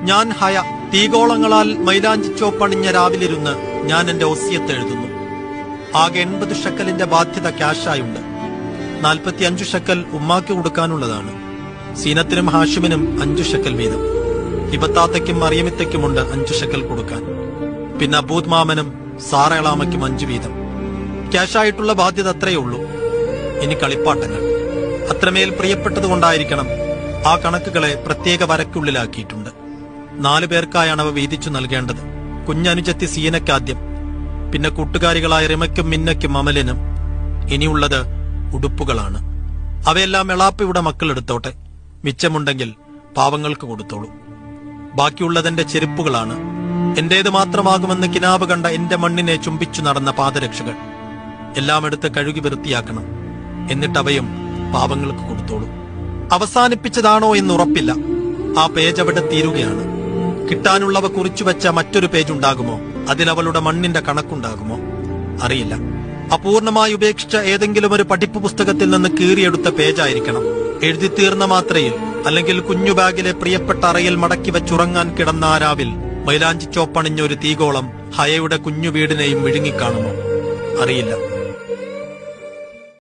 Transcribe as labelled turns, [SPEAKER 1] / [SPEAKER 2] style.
[SPEAKER 1] ഞാൻ ഹയ, തീഗോളങ്ങളാൽ മൈലാഞ്ചി ചോപ്പണിഞ്ഞ രാവിലിരുന്ന് ഞാൻ എന്റെ ഒസിയത്ത് എഴുതുന്നു. ആകെ 80 ഷക്കലിന്റെ ബാധ്യത ക്യാഷായുണ്ട്. 45 ഷക്കൽ ഉമ്മാക്ക് കൊടുക്കാനുള്ളതാണ്. സീനത്തിനും ഹാഷിമിനും 5 ഷക്കൽ വീതം. ഹിബത്താത്തയ്ക്കും മറിയമിത്തയ്ക്കുമുണ്ട് 5 ഷക്കൽ കൊടുക്കാൻ. പിന്നെ അബൂദ് മാമനും സാറേളാമയ്ക്കും 5 വീതം. ക്യാഷായിട്ടുള്ള ബാധ്യത അത്രയേ ഉള്ളൂ. ഇനി കളിപ്പാട്ടങ്ങൾ. അത്രമേൽ പ്രിയപ്പെട്ടതുകൊണ്ടായിരിക്കണം ആ കണക്കുകളെ പ്രത്യേക വരയ്ക്കുള്ളിലാക്കിയിട്ടുണ്ട്. 4 പേർക്കായാണ് അവ വീതിച്ചു നൽകേണ്ടത്. കുഞ്ഞനുജത്തി സീനയ്ക്കാദ്യം, പിന്നെ കൂട്ടുകാരികളായ റിമയ്ക്കും മിന്നയ്ക്കും അമലിനും. ഇനിയുള്ളത് ഉടുപ്പുകളാണ്. അവയെല്ലാം എളാപ്പയുടെ മക്കൾ എടുത്തോട്ടെ. മിച്ചമുണ്ടെങ്കിൽ പാവങ്ങൾക്ക് കൊടുത്തോളൂ. ബാക്കിയുള്ളതെന്റെ ചെരുപ്പുകളാണ്. എന്റേത് മാത്രമാകുമെന്ന് കിനാവ് കണ്ട എന്റെ മണ്ണിനെ ചുംബിച്ചു നടന്ന പാദരക്ഷകൾ എല്ലാം എടുത്ത് കഴുകി വൃത്തിയാക്കണം. എന്നിട്ടവയും പാവങ്ങൾക്ക് കൊടുത്തോളൂ. അവസാനിപ്പിച്ചതാണോ എന്ന് ഉറപ്പില്ല. ആ പേജ് അവിടെ തീരുകയാണ്. കിട്ടാനുള്ളവ കുറിച്ചുവെച്ച മറ്റൊരു പേജ് ഉണ്ടാകുമോ? അതിലവളുടെ മണ്ണിന്റെ കണക്കുണ്ടാകുമോ? അറിയില്ല. അപൂർണമായി ഉപേക്ഷിച്ച ഏതെങ്കിലും ഒരു പഠിപ്പ് പുസ്തകത്തിൽ നിന്ന് കീറിയെടുത്ത പേജായിരിക്കണം. എഴുതി തീർന്ന മാത്രയിൽ, അല്ലെങ്കിൽ കുഞ്ഞു ബാഗിലെ പ്രിയപ്പെട്ട അറയിൽ മടക്കി വെച്ചുറങ്ങാൻ കിടന്ന ആ രാവിൽ മൈലാഞ്ചി ചോപ്പണിഞ്ഞ ഒരു തീഗോളം ഹയയുടെ കുഞ്ഞു വീടിനെയും വിഴുങ്ങിക്കാണുമോ? അറിയില്ല.